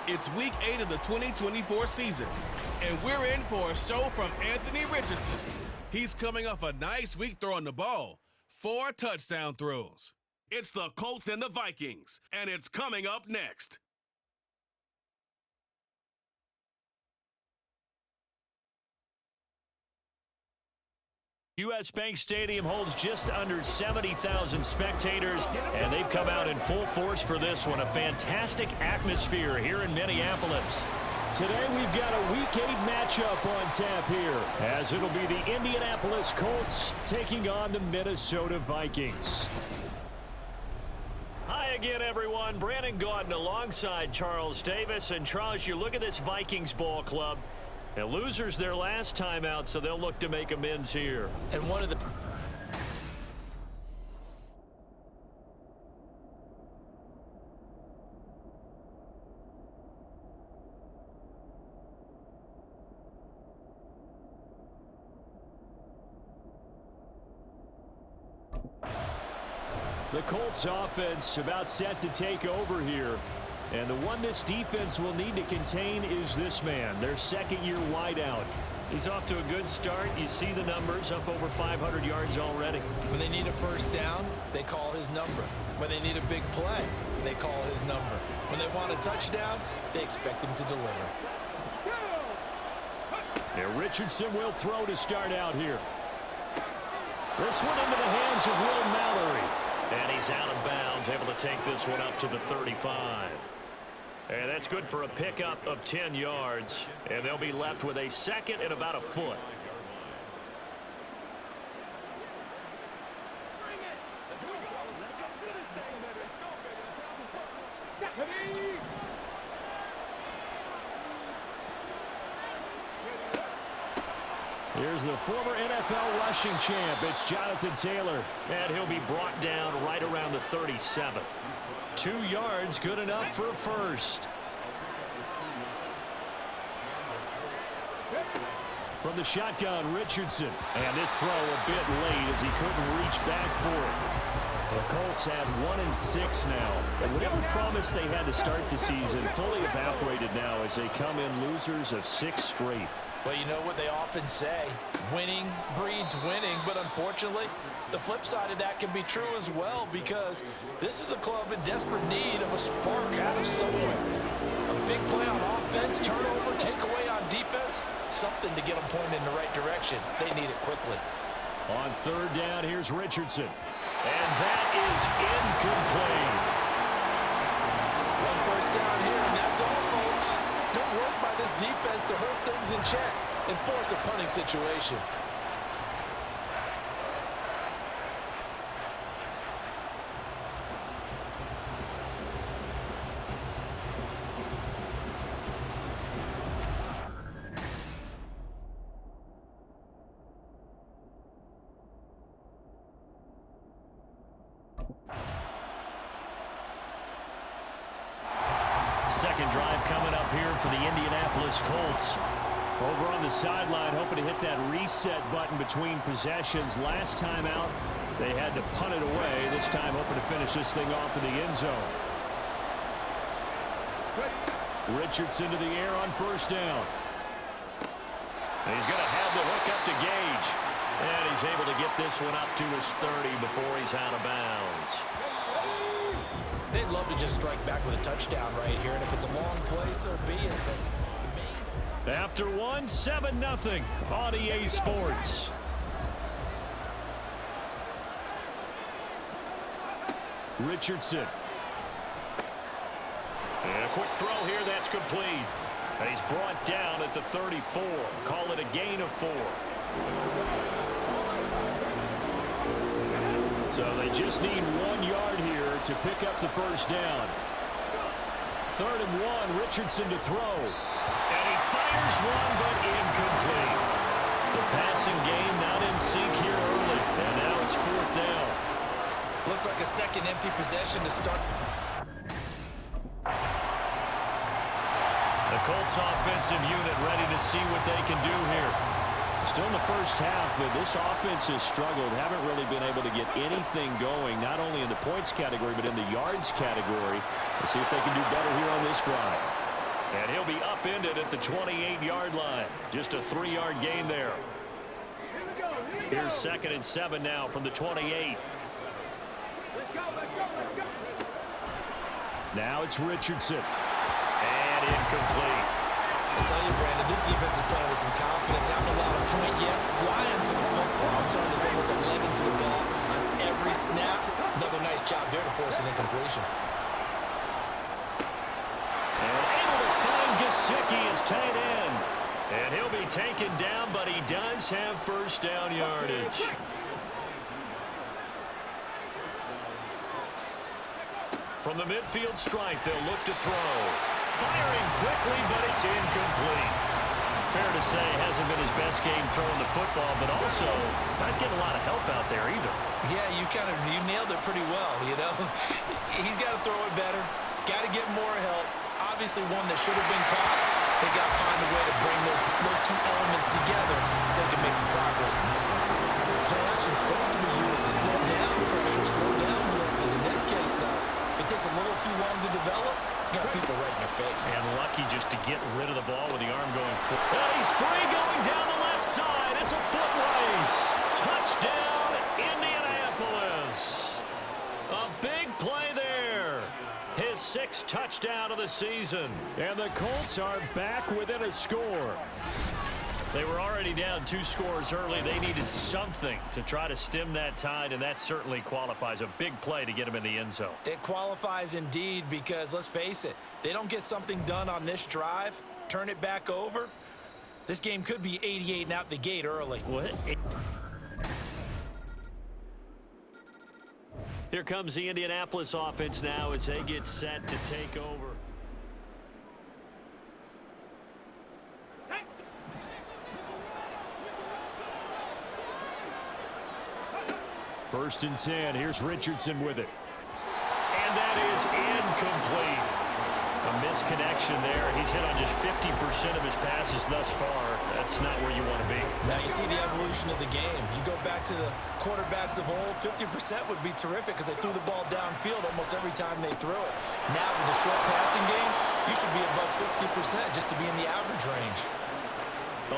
It's Week 8 of the 2024 season, and we're in for a show from Anthony Richardson. He's coming off a nice week throwing the ball, 4 touchdown throws. It's the Colts and the Vikings, and it's coming up next. U.S. Bank Stadium holds just under 70,000 spectators, and they've come out in full force for this one. A fantastic atmosphere here in Minneapolis. Today we've got a Week 8 matchup on tap here, as it'll be the Indianapolis Colts taking on the Minnesota Vikings. Hi again, everyone. Brandon Gaudin alongside Charles Davis. And Charles, you look at this Vikings ball club. Now, losers their last time out, so they'll look to make amends here. And one of the... The Colts offense about set to take over here. And the one this defense will need to contain is this man, their second-year wideout. He's off to a good start. You see the numbers, up over 500 yards already. When they need a first down, they call his number. When they need a big play, they call his number. When they want a touchdown, they expect him to deliver. Now Richardson will throw to start out here. This one into the hands of Will Mallory. And he's out of bounds, able to take this one up to the 35. And that's good for a pickup of 10 yards. And they'll be left with a second and about a foot. Here's the former NFL rushing champ. It's Jonathan Taylor. And he'll be brought down right around the 37. 2 yards, good enough for a first. From the shotgun, Richardson. And this throw a bit late as he couldn't reach back for it. The Colts have 1-6 now. And whatever promise they had to start the season fully evaporated now as they come in losers of 6 straight. Well, you know what they often say, winning breeds winning, but unfortunately, the flip side of that can be true as well, because this is a club in desperate need of a spark out of somewhere. A big play on offense, turnover, takeaway on defense, something to get them pointed in the right direction. They need it quickly. On third down, here's Richardson. And that is incomplete. One first down here, and that's all, folks. Good work by this defense to hold things in check and force a punting situation. Second drive coming up here for the Indianapolis Colts. Over on the sideline, hoping to hit that reset button between possessions. Last time out, they had to punt it away. This time, hoping to finish this thing off in the end zone. Richardson to the air on first down. And he's going to have the hook up to Gage. And he's able to get this one up to his 30 before he's out of bounds. They'd love to just strike back with a touchdown right here, and if it's a long play, so be it. But after 7-0 on EA Sports. Richardson. And a quick throw here, that's complete. And he's brought down at the 34. Call it a gain of 4. So they just need 1 yard here to pick up the first down. 3rd and 1, Richardson to throw. And he fires one, but incomplete. The passing game not in sync here early. And now it's 4th down. Looks like a second empty possession to start. The Colts offensive unit ready to see what they can do here. Still in the first half, but this offense has struggled. Haven't really been able to get anything going, not only in the points category, but in the yards category. Let's see if they can do better here on this drive. And he'll be upended at the 28-yard line. Just a 3-yard gain there. Here's 2nd and 7 now from the 28. Now it's Richardson. And incomplete. I tell you, Brandon, this defense is playing with some confidence, having a lot of point yet, flying to the football. I'm telling you, there's almost a leg into the ball on every snap. Another nice job there to force an incompletion. And able to find Gesicki as tight end. And he'll be taken down, but he does have first down yardage. From the midfield stripe, they'll look to throw. Firing quickly, but it's incomplete. Fair to say, hasn't been his best game throwing the football, but also not getting a lot of help out there either. Yeah, you nailed it pretty well, you know. He's got to throw it better. Got to get more help. Obviously one that should have been caught. They got to find a way to bring those two elements together so they can make some progress in this one. Play action is supposed to be used to slow down pressure, slow down blitzes. In this case, though, if it takes a little too long to develop, you got people right in your face. And lucky just to get rid of the ball with the arm going forward. And he's free going down the left side. It's a foot race. Touchdown, Indianapolis. A big play there. His 6th touchdown of the season. And the Colts are back within a score. They were already down 2 scores early. They needed something to try to stem that tide, and that certainly qualifies. A big play to get them in the end zone. It qualifies indeed because, let's face it, they don't get something done on this drive, turn it back over, this game could be 88 and out the gate early. What? Here comes the Indianapolis offense now as they get set to take over. First and 10. Here's Richardson with it. And that is incomplete. A misconnection there. He's hit on just 50% of his passes thus far. That's not where you want to be. Now you see the evolution of the game. You go back to the quarterbacks of old, 50% would be terrific because they threw the ball downfield almost every time they threw it. Now with the short passing game, you should be above 60% just to be in the average range.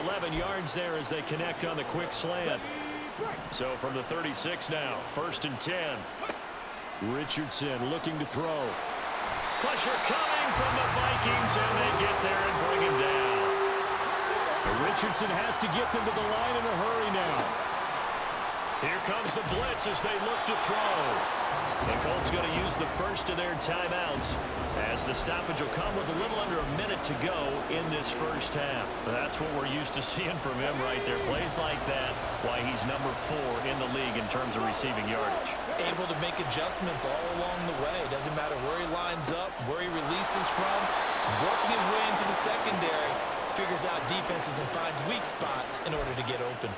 11 yards there as they connect on the quick slant. So from the 36 now, 1st and 10. Richardson looking to throw. Pressure coming from the Vikings, and they get there and bring him down. Richardson has to get them to the line in a hurry now. Here comes the blitz as they look to throw. The Colts going to use the first of their timeouts as the stoppage will come with a little under a minute to go in this first half. That's what we're used to seeing from him right there. Plays like that, why he's number 4 in the league in terms of receiving yardage. Able to make adjustments all along the way. Doesn't matter where he lines up, where he releases from, working his way into the secondary, figures out defenses and finds weak spots in order to get open.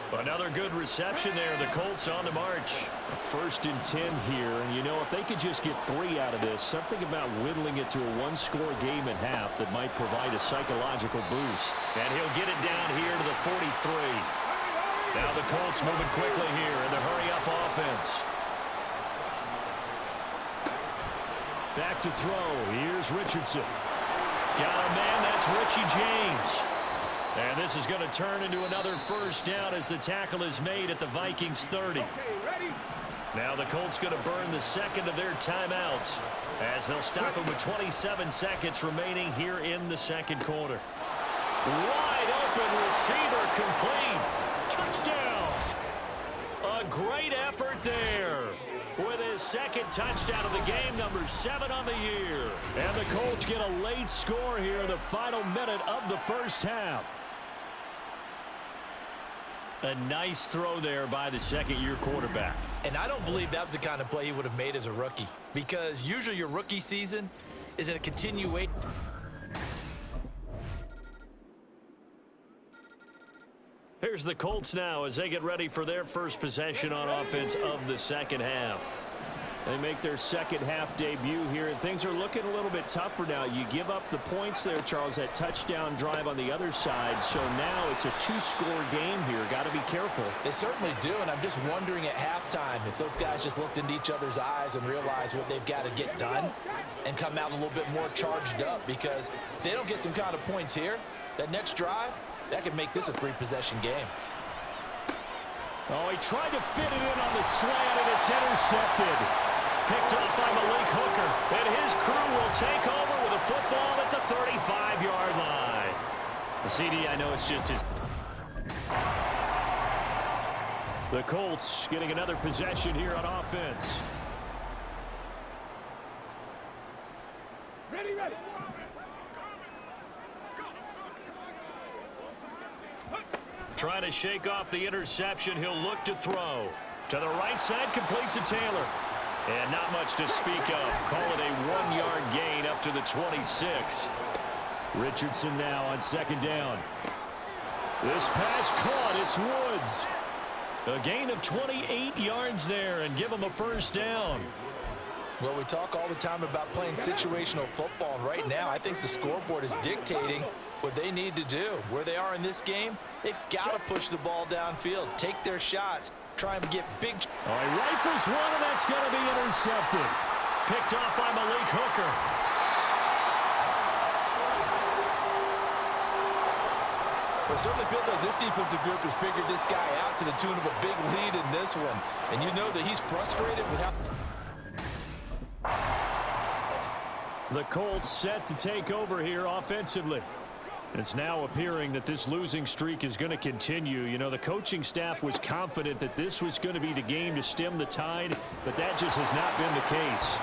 Another good reception there. The Colts on the march. 1st and 10 here. And, you know, if they could just get 3 out of this, something about whittling it to a 1-score game at half that might provide a psychological boost. And he'll get it down here to the 43. Now the Colts moving quickly here in the hurry-up offense. Back to throw. Here's Richardson. Got a man. That's Richie James. And this is going to turn into another first down as the tackle is made at the Vikings 30. Now the Colts going to burn the 2nd of their timeouts as they'll stop it with 27 seconds remaining here in the 2nd quarter. Wide open receiver complete. Touchdown. A great effort there with his 2nd touchdown of the game, number 7 on the year. And the Colts get a late score here in the final minute of the first half. A nice throw there by the 2nd-year quarterback. And I don't believe that was the kind of play he would have made as a rookie, because usually your rookie season is in a continuation. Here's the Colts now as they get ready for their first possession on offense of the 2nd half. They make their second half debut here. Things are looking a little bit tougher now. You give up the points there, Charles, that touchdown drive on the other side. So now it's a two-score game here. Got to be careful. They certainly do, and I'm just wondering at halftime if those guys just looked into each other's eyes and realized what they've got to get done and come out a little bit more charged up, because if they don't get some kind of points here, that next drive, that could make this a three-possession game. Oh, he tried to fit it in on the slant, and it's intercepted. Picked up by Malik Hooker, and his crew will take over with a football at the 35-yard line. The CD, I know it's just his. The Colts getting another possession here on offense. Ready. Trying to shake off the interception. He'll look to throw. To the right side, complete to Taylor. And not much to speak of. Call it a 1-yard gain up to the 26. Richardson now on second down. This pass caught. It's Woods. A gain of 28 yards there, and give him a first down. Well, we talk all the time about playing situational football, and right now I think the scoreboard is dictating what they need to do. Where they are in this game, they've got to push the ball downfield, take their shots, try and get big. Oh, he rifles one, and that's going to be intercepted. Picked off by Malik Hooker. Well, it certainly feels like this defensive group has figured this guy out to the tune of a big lead in this one. And you know that he's frustrated with how... The Colts set to take over here offensively. It's now appearing that this losing streak is going to continue. You know, the coaching staff was confident that this was going to be the game to stem the tide, but that just has not been the case.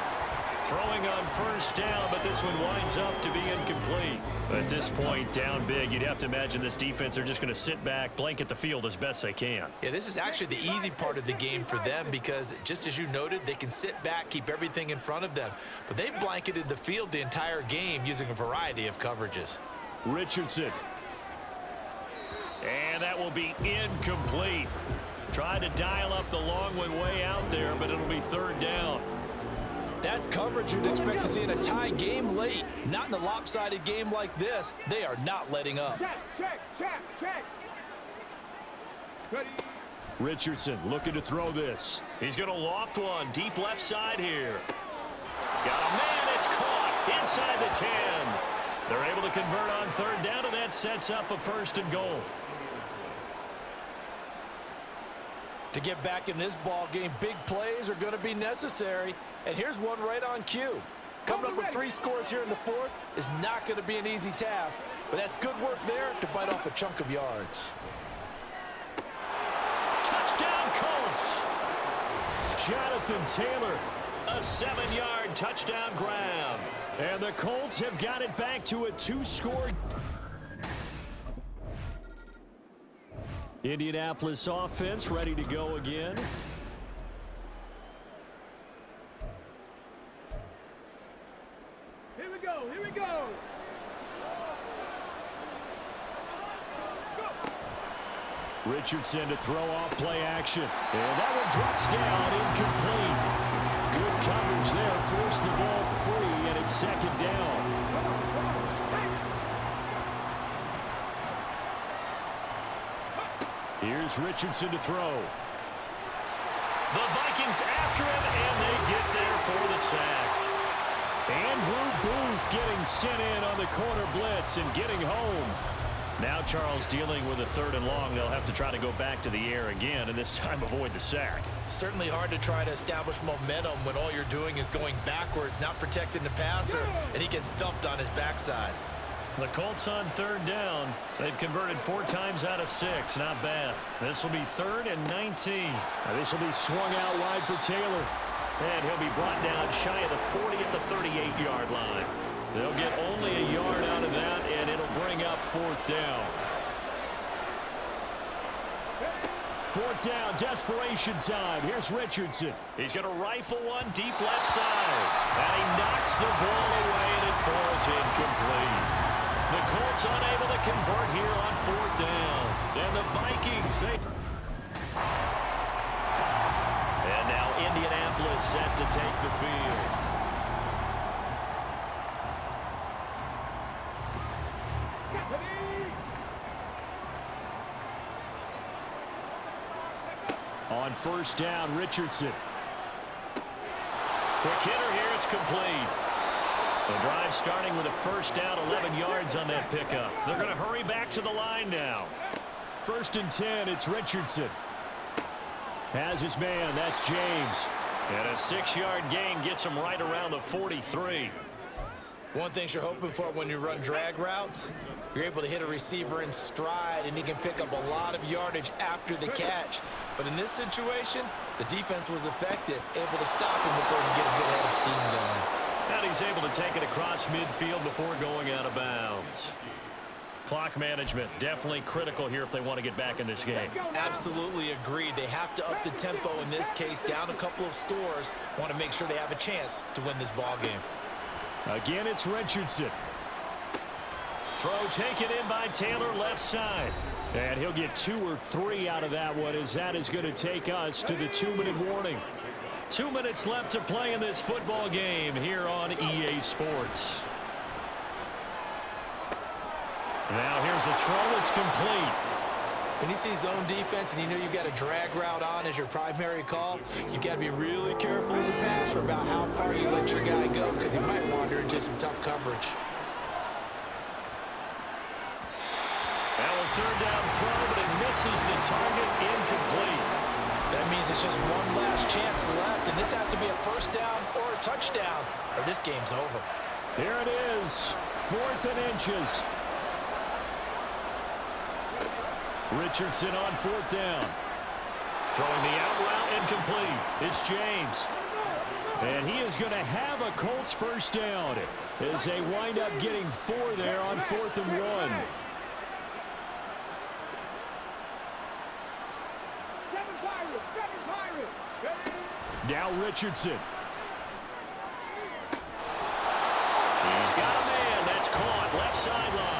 Throwing on first down, but this one winds up to be incomplete. At this point, down big, you'd have to imagine this defense are just going to sit back, blanket the field as best they can. Yeah, this is actually the easy part of the game for them, because just as you noted, they can sit back, keep everything in front of them. But they've blanketed the field the entire game using a variety of coverages. Richardson. And that will be incomplete. Tried to dial up the long one way out there, but it'll be third down. That's coverage you'd expect to see in a tie game late. Not in a lopsided game like this. They are not letting up. Check. Ready. Richardson looking to throw this. He's going to loft one deep left side here. Got a man. It's caught inside the 10. They're able to convert on third down, and that sets up a first and goal. To get back in this ball game, big plays are going to be necessary. And here's one right on cue. Coming up with 3 scores here in the fourth is not going to be an easy task, but that's good work there to bite off a chunk of yards. Touchdown, Colts. Jonathan Taylor, a 7-yard touchdown grab. And the Colts have got it back to a 2-score. Indianapolis offense ready to go again. Here we go. Let's go. Richardson to throw off play action. And that one drops down, incomplete. Good coverage there, forced the ball free, and it's second down. Here's Richardson to throw. The Vikings after him, and they get there for the sack. Andrew Booth getting sent in on the corner blitz and getting home. Now Charles dealing with a third and long. They'll have to try to go back to the air again, and this time avoid the sack. Certainly hard to try to establish momentum when all you're doing is going backwards, not protecting the passer, and he gets dumped on his backside. The Colts on third down. They've converted 4 times out of 6. Not bad. This will be 3rd and 19. Now this will be swung out wide for Taylor. And he'll be brought down shy of the 40 at the 38-yard line. They'll get only a yard out of that, and it'll bring up 4th down. 4th down, desperation time. Here's Richardson. He's going to rifle one deep left side. And he knocks the ball away, and it falls incomplete. The Colts unable to convert here on 4th down. And the Vikings, And now Indianapolis set to take the field. On first down, Richardson. Quick hitter here, it's complete. The drive starting with a first down, 11 yards on that pickup. They're going to hurry back to the line now. First and 10, it's Richardson. Has his man, that's James. And a 6-yard gain gets him right around the 43. One thing you're hoping for when you run drag routes, you're able to hit a receiver in stride, and he can pick up a lot of yardage after the catch. But in this situation, the defense was effective, able to stop him before he get a good head of steam going. And he's able to take it across midfield before going out of bounds. Clock management, definitely critical here if they want to get back in this game. Absolutely agreed. They have to up the tempo in this case, down a couple of scores. Want to make sure they have a chance to win this ball game. Again, it's Richardson. Throw taken in by Taylor left side. And he'll get 2 or 3 out of that one, as that is going to take us to the 2-minute warning. 2 minutes left to play in this football game here on EA Sports. Now here's a throw. It's complete. When you see zone defense and you know you've got a drag route on as your primary call, you've got to be really careful as a passer about how far you let your guy go, because he might wander into some tough coverage. Now a third down throw, but it misses the target, incomplete. That means it's just one last chance left, and this has to be a first down or a touchdown, or this game's over. Here it is, 4th and inches. Richardson on 4th down. Throwing the out route, incomplete. It's James. And he is going to have a Colts first down as they wind up getting 4 there on 4th and 1. Now Richardson. He's got a man. That's caught left sideline.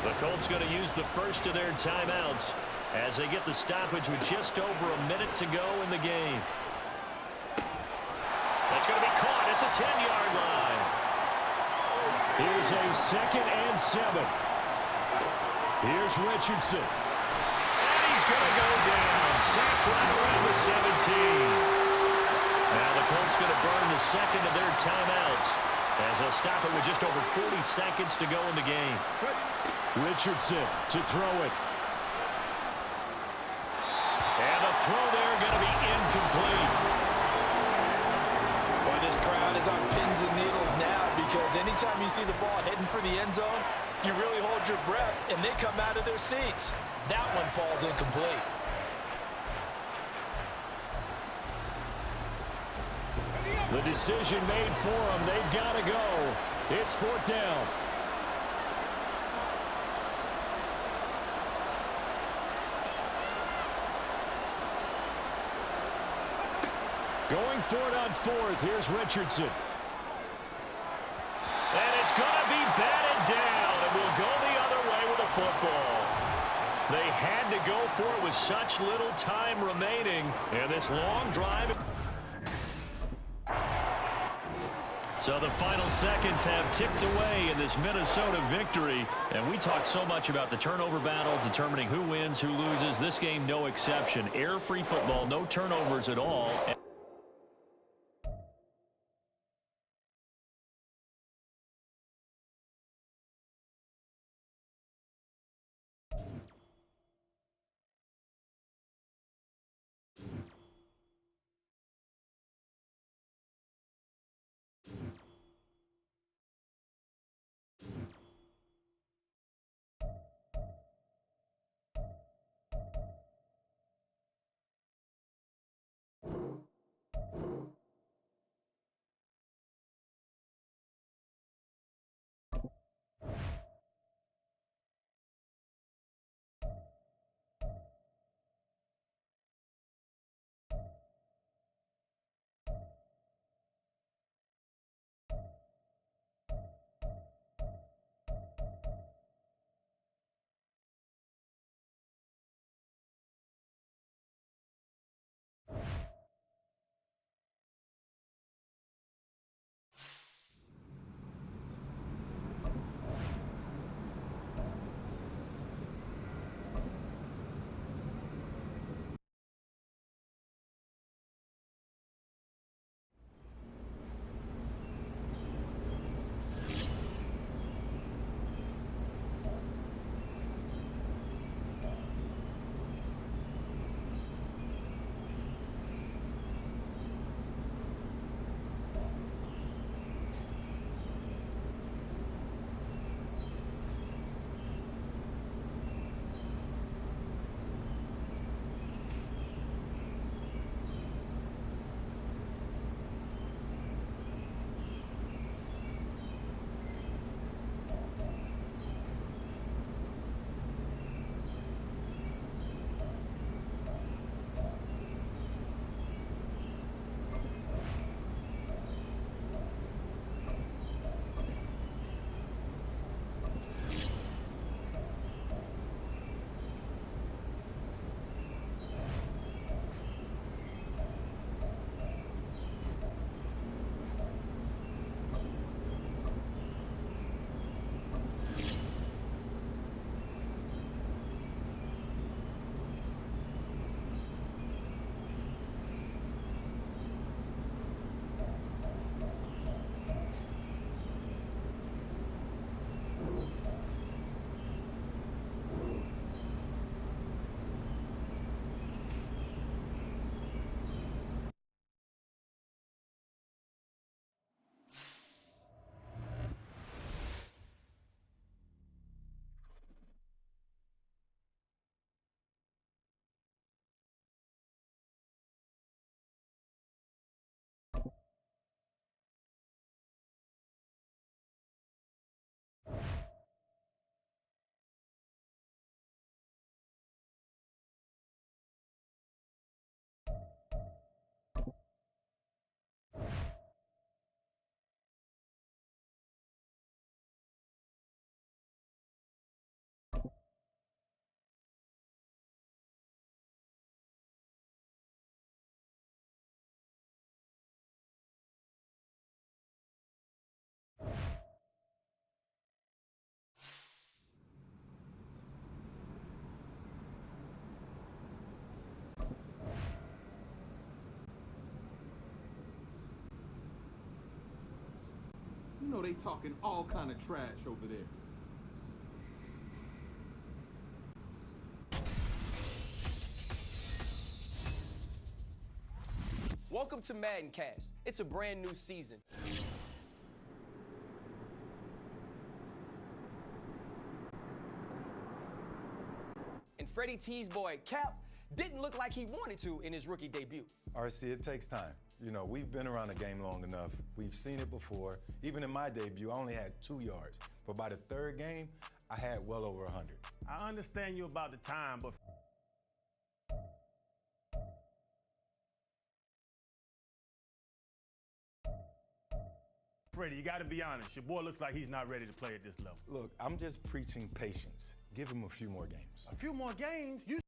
The Colts going to use the first of their timeouts as they get the stoppage with just over a minute to go in the game. That's going to be caught at the 10-yard line. Here's a 2nd and 7. Here's Richardson. And he's going to go down. Sacked right around the 17. Now the Colts going to burn the second of their timeouts as they'll stop it with just over 40 seconds to go in the game. Richardson to throw it. And the throw there going to be incomplete. Boy, this crowd is on pins and needles now, because anytime you see the ball heading for the end zone, you really hold your breath, and they come out of their seats. That one falls incomplete. The decision made for them. They've got to go. It's 4th down. Going for it on 4th. Here's Richardson. And it's going to be batted down. And will go the other way with the football. They had to go for it with such little time remaining. And this long drive. So the final seconds have ticked away in this Minnesota victory. And we talked so much about the turnover battle, determining who wins, who loses. This game, no exception. Air-free football, no turnovers at all. they talking all kind of trash over there. Welcome to Madden Cast. It's a brand new season. And Freddie T's boy, Cap, didn't look like he wanted to in his rookie debut. RC, it takes time. You know, we've been around the game long enough. We've seen it before. Even in my debut, I only had 2 yards. But by the third game, I had well over 100. I understand you about the time, but Freddie, you got to be honest. Your boy looks like he's not ready to play at this level. Look, I'm just preaching patience. Give him a few more games. A few more games? You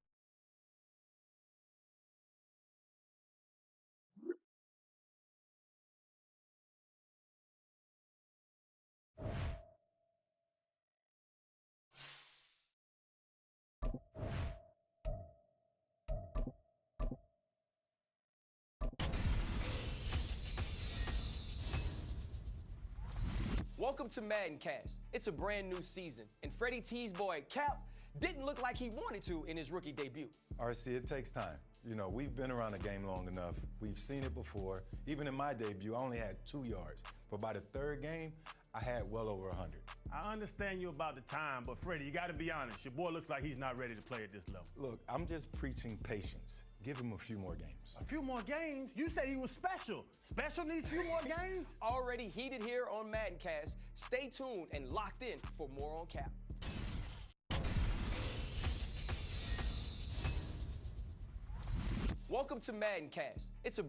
Welcome to Madden Cast. It's a brand new season. And Freddie T's boy, Cap, didn't look like he wanted to in his rookie debut. RC, it takes time. You know, we've been around the game long enough. We've seen it before. Even in my debut, I only had 2 yards. But by the third game, I had well over 100. I understand you about the time, but Freddie, you got to be honest. Your boy looks like he's not ready to play at this level. Look, I'm just preaching patience. Give him a few more games. A few more games? You said he was special. Special needs a few more games? Already heated here on Madden Cast. Stay tuned and locked in for more on Cap. Welcome to Madden Cast. It's a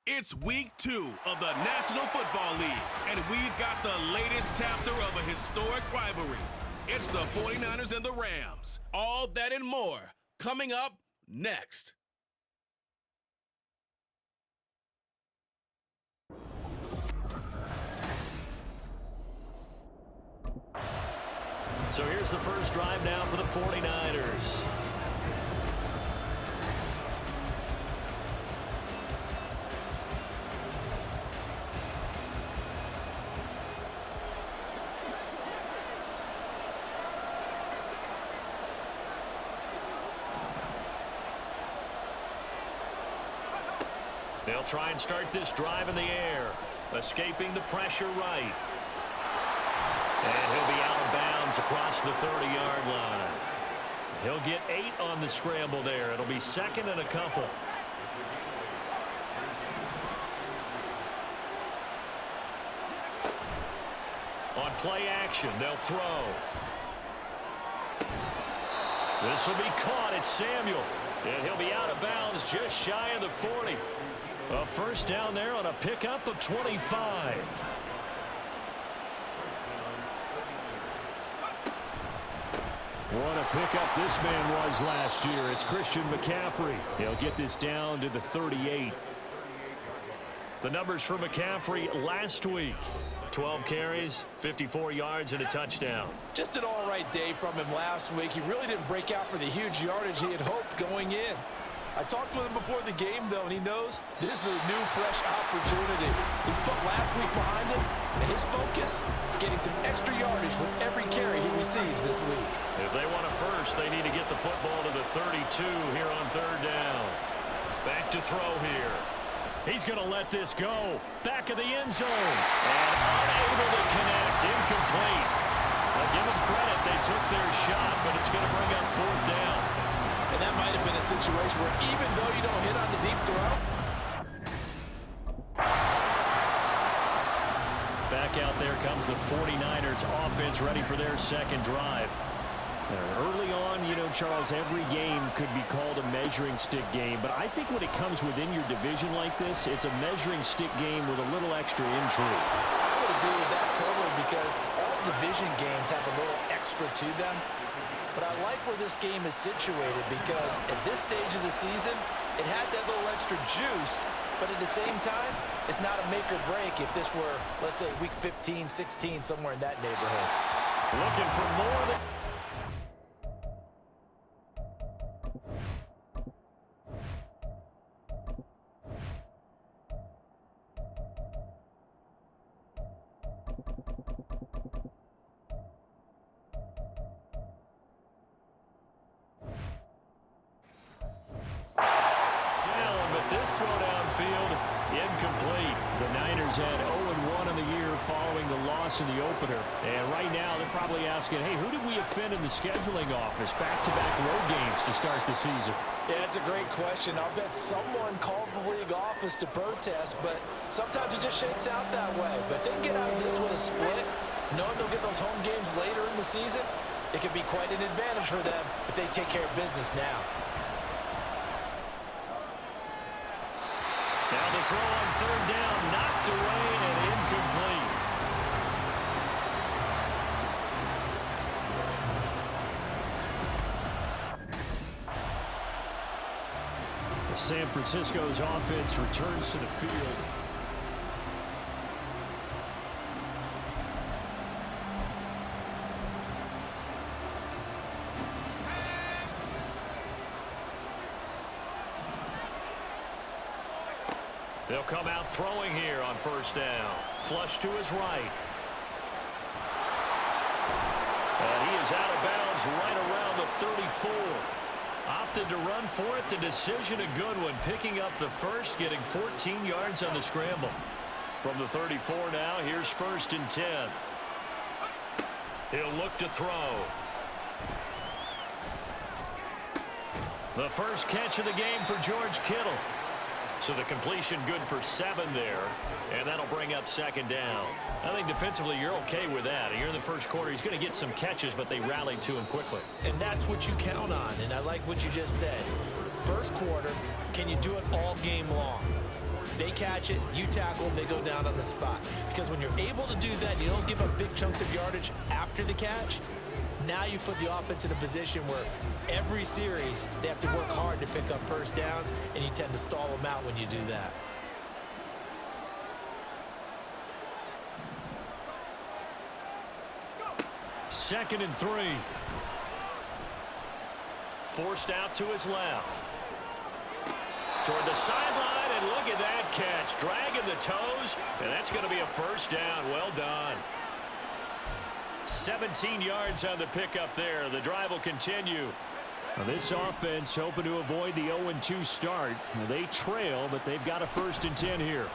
It's week 2 of the National Football League, and we've got the latest chapter of a historic rivalry. It's the 49ers and the Rams. All that and more coming up next. So here's the first drive now for the 49ers. They'll try and start this drive in the air, escaping the pressure right. And he'll be out of bounds across the 30-yard line. He'll get 8 on the scramble there. It'll be second and a couple. On play action, they'll throw. This will be caught. It's Samuel. And he'll be out of bounds just shy of the 40. A first down there on a pickup of 25. What a pickup this man was last year. It's Christian McCaffrey. He'll get this down to the 38. The numbers for McCaffrey last week: 12 carries, 54 yards, and a touchdown. Just an all-right day from him last week. He really didn't break out for the huge yardage he had hoped going in. I talked with him before the game, though, and he knows this is a new, fresh opportunity. He's put last week behind him, and his focus, getting some extra yardage with every carry he receives this week. If they want a first, they need to get the football to the 32 here on third down. Back to throw here. He's going to let this go. Back of the end zone. And unable to connect. Incomplete. I'll give them credit. They took their shot, but it's going to bring up fourth down. And that might have been a situation where even though you don't hit on the deep throw. Back out there comes the 49ers offense ready for their second drive. Early on, you know, Charles, every game could be called a measuring stick game, but I think when it comes within your division like this, it's a measuring stick game with a little extra intrigue. I would agree with that totally because all division games have a little extra to them. But I like where this game is situated because at this stage of the season, it has that little extra juice, but at the same time, it's not a make or break if this were, let's say, week 15, 16, somewhere in that neighborhood. Looking for more than... This throw downfield, incomplete. The Niners had 0-1 in the year following the loss in the opener. And right now, they're probably asking, hey, who did we offend in the scheduling office? Back-to-back road games to start the season. Yeah, it's a great question. I'll bet someone called the league office to protest, but sometimes it just shakes out that way. But they can get out of this with a split, knowing they'll get those home games later in the season. It could be quite an advantage for them if they take care of business now. Now the throw on third down, knocked away and incomplete. San Francisco's offense returns to the field. They'll come out throwing here on first down. Flush to his right. And he is out of bounds right around the 34. Opted to run for it. The decision a good one. Picking up the first, getting 14 yards on the scramble. From the 34 now, here's 1st and 10. He'll look to throw. The first catch of the game for George Kittle. So the completion good for 7 there, and that'll bring up 2nd down. I think defensively you're okay with that. Here in the first quarter, he's going to get some catches, but they rallied to him quickly. And that's what you count on, and I like what you just said. First quarter, can you do it all game long? They catch it, you tackle them, they go down on the spot. Because when you're able to do that, you don't give up big chunks of yardage after the catch. Now you put the offense in a position where every series they have to work hard to pick up first downs, and you tend to stall them out when you do that. Second and 3. Forced out to his left. Toward the sideline, and look at that catch. Dragging the toes, and that's going to be a first down. Well done. 17 yards on the pickup there. The drive will continue. Now this offense hoping to avoid the 0-2 start. They trail, but they've got a 1st and 10 here.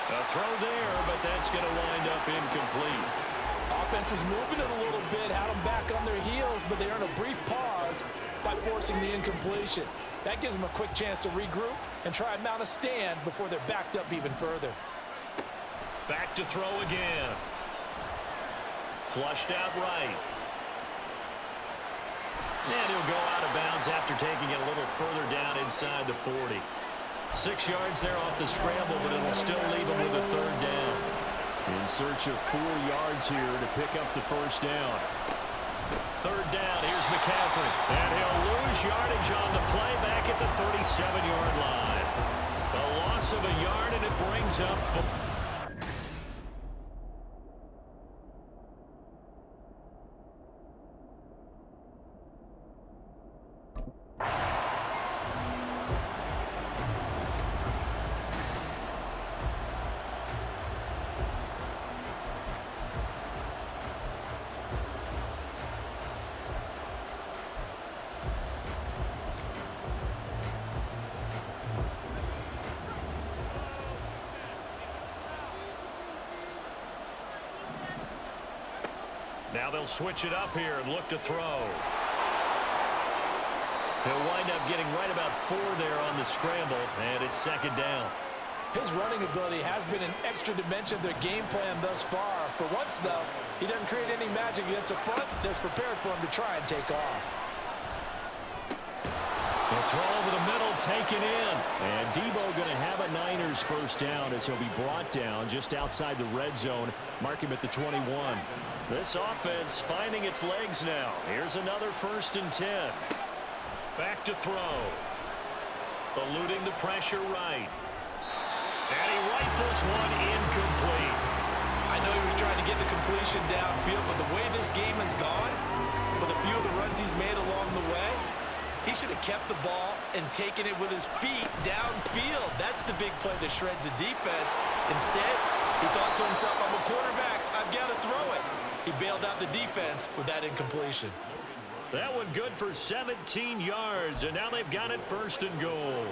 A throw there, but that's going to wind up incomplete. Offense was moving it a little bit, had them back on their heels, but they earned a brief pause by forcing the incompletion. That gives them a quick chance to regroup and try and mount a stand before they're backed up even further. Back to throw again. Flushed out right. And he'll go out of bounds after taking it a little further down inside the 40. 6 yards there off the scramble, but it'll still leave him with a 3rd down. In search of 4 yards here to pick up the first down. 3rd down, here's McCaffrey. And he'll lose yardage on the play back at the 37-yard line. A loss of a yard, and it brings up... Now they'll switch it up here and look to throw. He'll wind up getting right about 4 there on the scramble, and it's second down. His running ability has been an extra dimension of their game plan thus far. For once, though, he doesn't create any magic against the front that's prepared for him to try and take off. The throw over the middle, taken in. And Debo going to have a Niners first down as he'll be brought down just outside the red zone. Mark him at the 21. This offense finding its legs now. Here's another 1st and 10. Back to throw. Eluding the pressure right. And he rifles one incomplete. I know he was trying to get the completion downfield, but the way this game has gone, with a few of the runs he's made along the way, he should have kept the ball and taken it with his feet downfield. That's the big play that shreds the defense. Instead, he thought to himself, I'm a quarterback. I've got to throw it. He bailed out the defense with that incompletion. That one good for 17 yards, and now they've got it 1st and goal.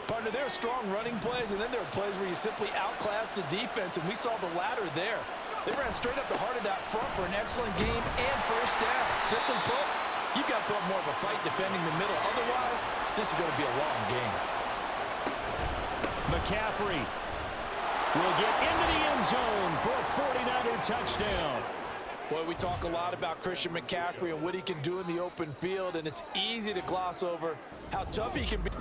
Partner, there are strong running plays, and then there are plays where you simply outclass the defense, and we saw the latter there. They ran straight up the heart of that front for an excellent game and first down. Simply put, you've got to put up more of a fight defending the middle. Otherwise, this is going to be a long game. McCaffrey will get into the end zone for a 49er touchdown. Boy, we talk a lot about Christian McCaffrey and what he can do in the open field, and it's easy to gloss over how tough he can be.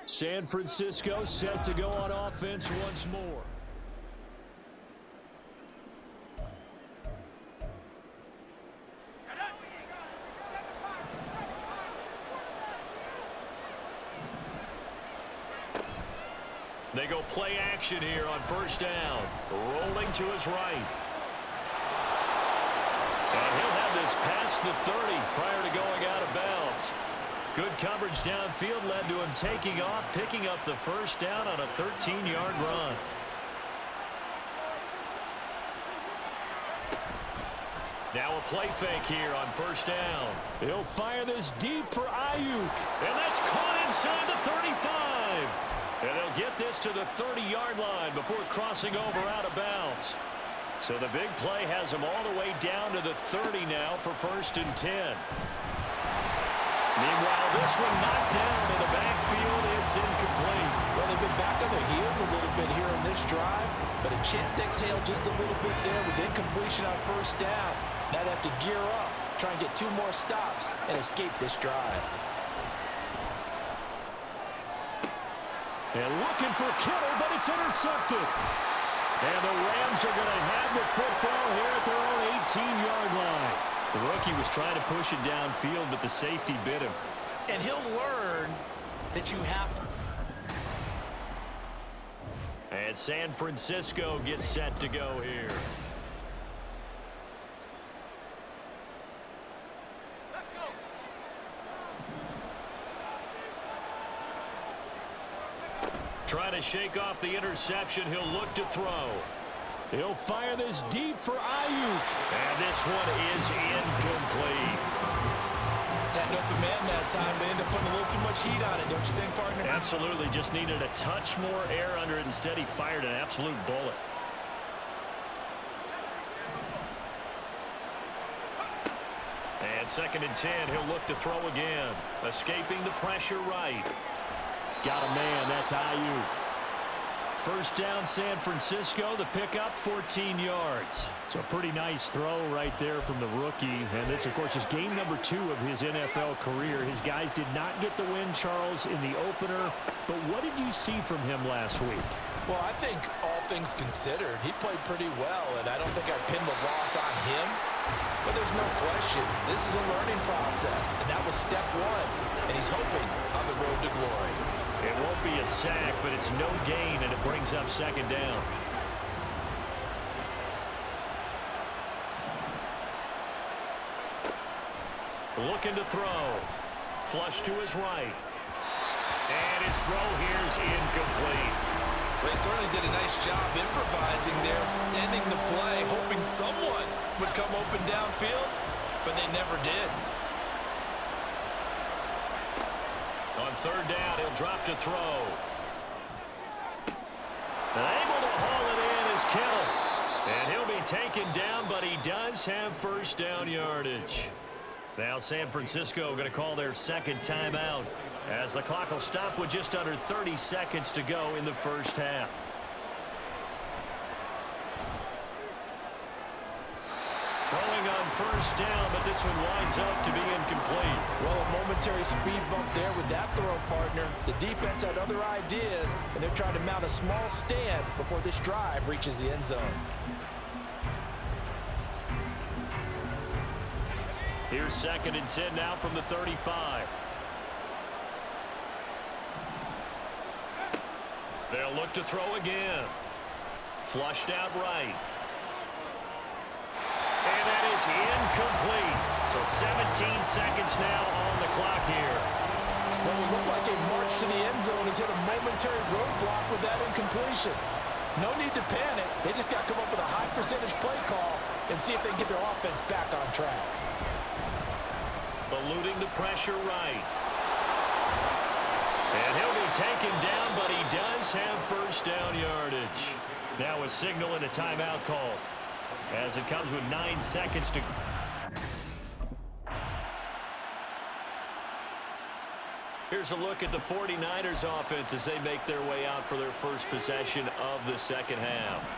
San Francisco set to go on offense once more. They go play action here on first down. Rolling to his right. And he'll have this past the 30 prior to going out of bounds. Good coverage downfield led to him taking off, picking up the first down on a 13-yard run. Now a play fake here on first down. He'll fire this deep for Ayuk. And that's caught inside the 35. And they'll get this to the 30-yard line before crossing over out of bounds. So the big play has him all the way down to the 30 now for 1st and 10. Meanwhile, this one knocked down in the backfield. It's incomplete. Well, they've been back on their heels a little bit here in this drive, but a chance to exhale just a little bit there with incompletion on first down. Now they have to gear up, try and get 2 more stops, and escape this drive. And looking for Kittle, but it's intercepted. And the Rams are going to have the football here at their own 18-yard line. The rookie was trying to push it downfield, but the safety bit him. And he'll learn that you have to. And San Francisco gets set to go here. Trying to shake off the interception. He'll look to throw. He'll fire this deep for Ayuk. And this one is incomplete. Had an open man that time. They ended up putting a little too much heat on it, don't you think, partner? Absolutely. Just needed a touch more air under it. Instead, he fired an absolute bullet. And 2nd and 10. He'll look to throw again. Escaping the pressure right. Got a man. That's Ayuk. First down, San Francisco. The pickup, 14 yards. So a pretty nice throw right there from the rookie. And this, of course, is game number 2 of his NFL career. His guys did not get the win, Charles, in the opener. But what did you see from him last week? Well, I think all things considered, he played pretty well, and I don't think I'd pin the loss on him. But there's no question, this is a learning process, and that was step 1, and he's hoping on the road to glory. It won't be a sack, but it's no gain, and it brings up 2nd down. Looking to throw. Flush to his right. And his throw here's incomplete. They certainly did a nice job improvising there, extending the play, hoping someone would come open downfield, but they never did. On 3rd down, he'll drop to throw. And able to haul it in is Kittle. And he'll be taken down, but he does have first down yardage. Now San Francisco going to call their second timeout as the clock will stop with just under 30 seconds to go in the first half. Throwing on first down, but this one winds up to be incomplete. Well, a momentary speed bump there with that throw, partner. The defense had other ideas, and they're trying to mount a small stand before this drive reaches the end zone. Here's 2nd and 10 now from the 35. They'll look to throw again. Flushed out right. And that is incomplete. So 17 seconds now on the clock here. Well, it looked like a march to the end zone has hit a momentary roadblock with that incompletion. No need to panic. They just got to come up with a high percentage play call and see if they can get their offense back on track. Eluding the pressure right. And he'll be taken down, but he does have first down yardage. Now a signal and a timeout call, as it comes with 9 seconds to go. Here's a look at the 49ers offense as they make their way out for their first possession of the second half.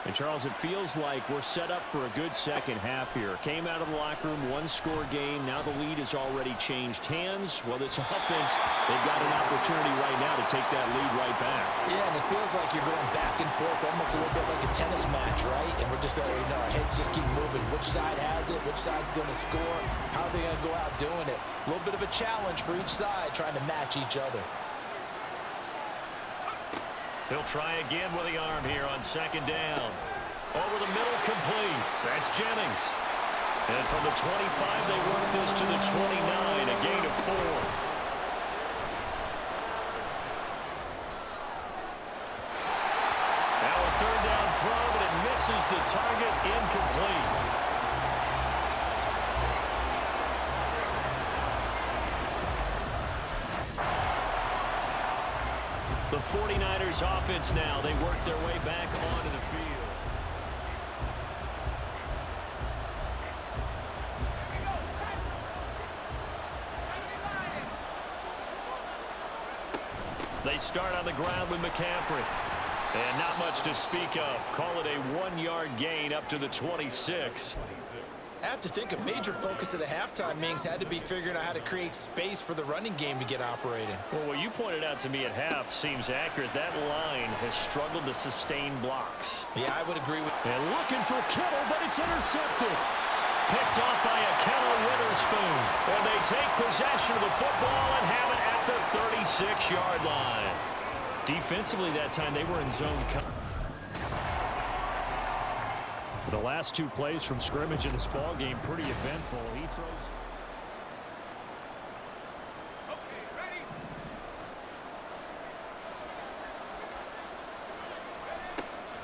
And, Charles, it feels like we're set up for a good second half here. Came out of the locker room, one-score game. Now the lead has already changed hands. Well, this offense, they've got an opportunity right now to take that lead right back. Yeah, and it feels like you're going back and forth, almost a little bit like a tennis match, right? And we're just, our heads just keep moving. Which side has it? Which side's going to score? How are they going to go out doing it? A little bit of a challenge for each side, trying to match each other. He'll try again with the arm here on 2nd down. Over the middle, complete. That's Jennings. And from the 25, they work this to the 29, a gain of 4. Now a 3rd down throw, but it misses the target, incomplete. The 49ers offense now, they work their way back onto the field. They start on the ground with McCaffrey. And not much to speak of. Call it a 1-yard gain up to the 26. I have to think a major focus of the halftime meetings had to be figuring out how to create space for the running game to get operating. Well, what you pointed out to me at half seems accurate. That line has struggled to sustain blocks. Yeah, I would agree with. And looking for Kittle, but it's intercepted. Picked off by a Kittle Witherspoon. And they take possession of the football and have it at the 36-yard line. Defensively that time, they were in zone coverage. The last 2 plays from scrimmage in this ball game, pretty eventful. He throws. Okay, ready?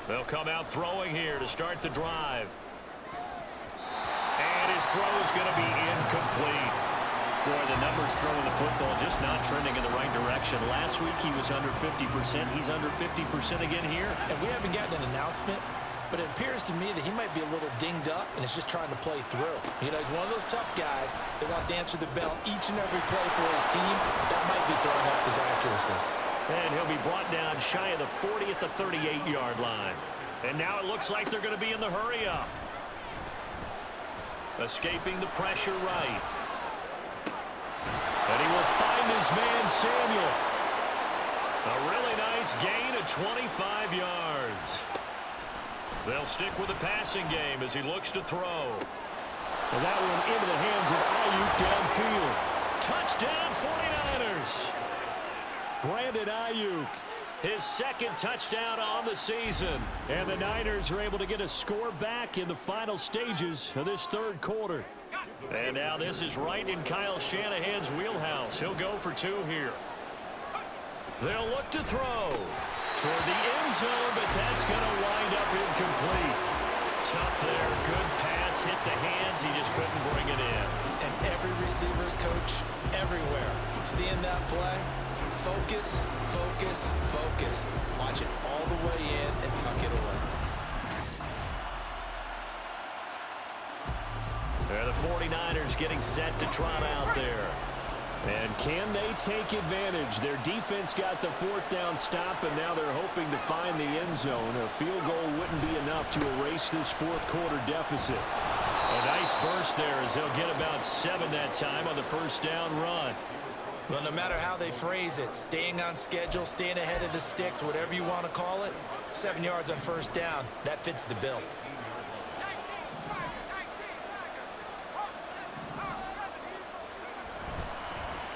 They'll come out throwing here to start the drive. And his throw is going to be incomplete. Boy, the numbers throwing the football just not trending in the right direction. Last week he was under 50%. He's under 50% again here. And we haven't gotten an announcement, but it appears to me that he might be a little dinged up and is just trying to play through. You know, he's one of those tough guys that wants to answer the bell each and every play for his team. That might be throwing off his accuracy. And he'll be brought down shy of the 40 at the 38-yard line. And now it looks like they're going to be in the hurry-up. Escaping the pressure right. And he will find his man, Samuel. A really nice gain of 25 yards. They'll stick with the passing game as he looks to throw. Well, that one into the hands of Ayuk downfield. Touchdown 49ers. Brandon Ayuk, his 2nd touchdown on the season. And the Niners are able to get a score back in the final stages of this 3rd quarter. And now this is right in Kyle Shanahan's wheelhouse. He'll go for 2 here. They'll look to throw toward the end zone, but that's going to wind up incomplete. Tough there. Good pass. Hit the hands. He just couldn't bring it in. And every receiver's coach everywhere. Seeing that play, focus, focus, focus. Watch it all the way in and tuck it away. 49ers getting set to trot out there. And can they take advantage? Their defense got the fourth down stop, and now they're hoping to find the end zone. A field goal wouldn't be enough to erase this fourth quarter deficit. A nice burst there as they'll get about 7 that time on the first down run. Well, no matter how they phrase it, staying on schedule, staying ahead of the sticks, whatever you want to call it, 7 yards on first down, that fits the bill.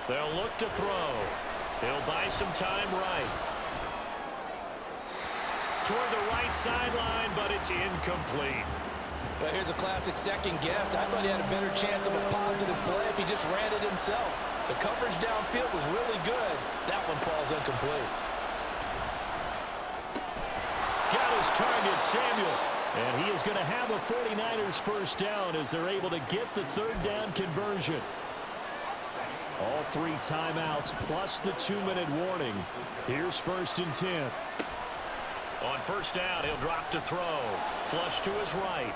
They'll look to throw. He'll buy some time right. Toward the right sideline, but it's incomplete. Well, here's a classic second guess. I thought he had a better chance of a positive play if he just ran it himself. The coverage downfield was really good. That one falls incomplete. Got his target, Samuel. And he is going to have a 49ers first down as they're able to get the third down conversion. All 3 timeouts plus the 2-minute warning. Here's 1st and 10. On first down, he'll drop to throw. Flush to his right.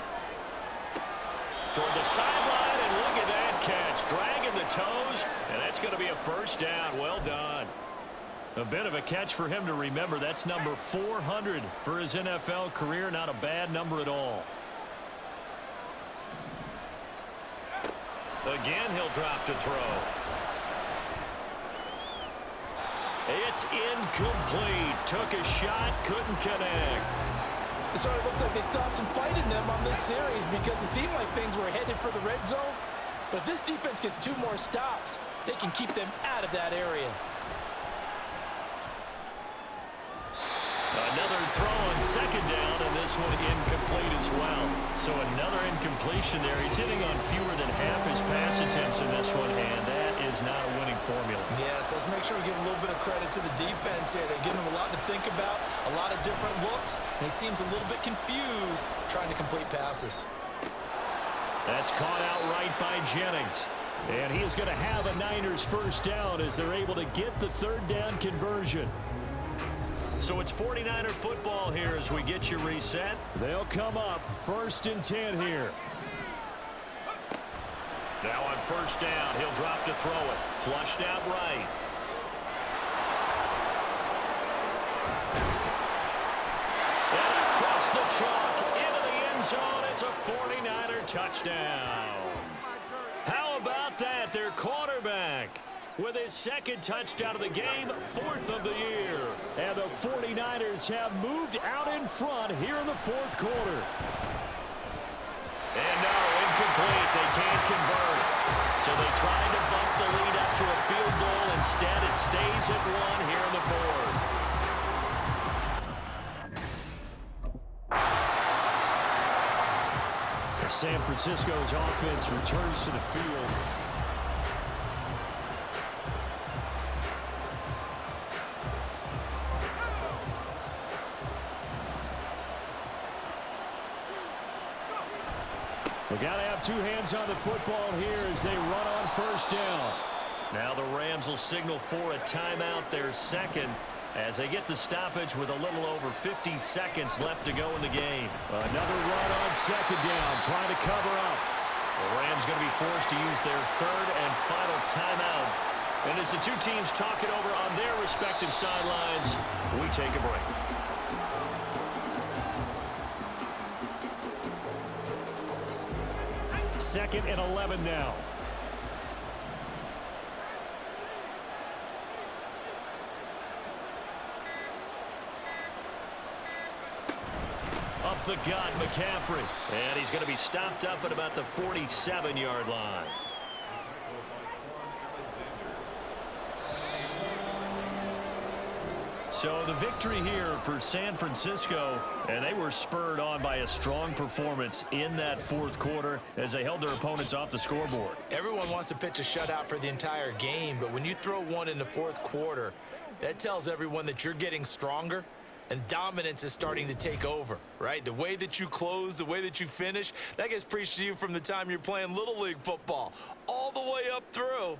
Toward the sideline, and look at that catch. Dragging the toes, and that's going to be a first down. Well done. A bit of a catch for him to remember. That's number 400 for his NFL career. Not a bad number at all. Again, he'll drop to throw. It's incomplete. Took a shot, couldn't connect. It sort of looks like they stopped some fight in them on this series because it seemed like things were headed for the red zone. But if this defense gets 2 more stops, they can keep them out of that area. Another throw on second down, and this one incomplete as well. So another incompletion there. He's hitting on fewer than half his pass attempts in this one, and that is not a winning formula. Yes, let's make sure we give a little bit of credit to the defense here. They're giving him a lot to think about, a lot of different looks, and he seems a little bit confused trying to complete passes. That's caught out right by Jennings. And he is going to have a Niners first down as they're able to get the third down conversion. So it's 49er football here as we get you reset. They'll come up 1st and 10 here. Now on first down, he'll drop to throw it. Flushed out right. And across the chalk into the end zone. It's a 49er touchdown. How about that? Their quarterback with his 2nd touchdown of the game, 4th of the year. And the 49ers have moved out in front here in the 4th quarter. And no, incomplete. They can't convert. So they tried to bump the lead up to a field goal. Instead, it stays at 1 here in the 4th. San Francisco's offense returns to the field. We got to have 2 hands on the football here as they run on first down. Now the Rams will signal for a timeout, their 2nd, as they get the stoppage with a little over 50 seconds left to go in the game. Another run on second down, trying to cover up. The Rams going to be forced to use their 3rd and final timeout. And as the 2 teams talk it over on their respective sidelines, we take a break. Second and 11 now. Up the gut, McCaffrey. And he's going to be stopped up at about the 47-yard line. So the victory here for San Francisco, and they were spurred on by a strong performance in that 4th quarter as they held their opponents off the scoreboard. Everyone wants to pitch a shutout for the entire game, but when you throw one in the 4th quarter, that tells everyone that you're getting stronger and dominance is starting to take over, right? The way that you close, the way that you finish, that gets preached to you from the time you're playing Little League football all the way up through.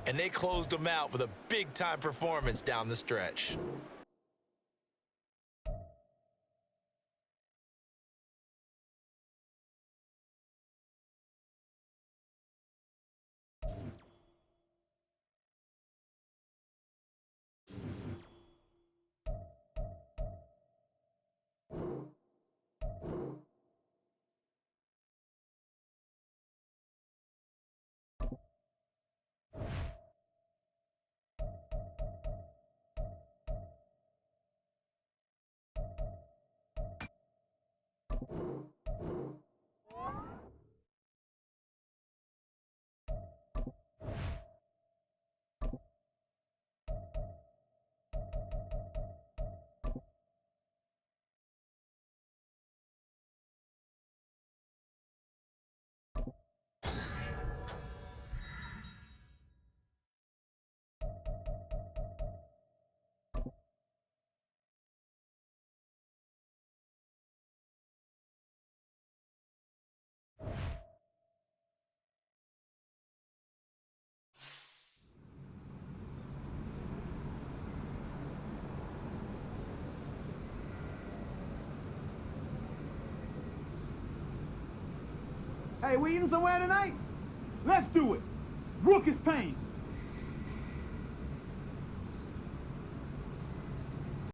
And they closed them out with a big-time performance down the stretch. Hey, we eating somewhere tonight? Let's do it. Rook is Payne.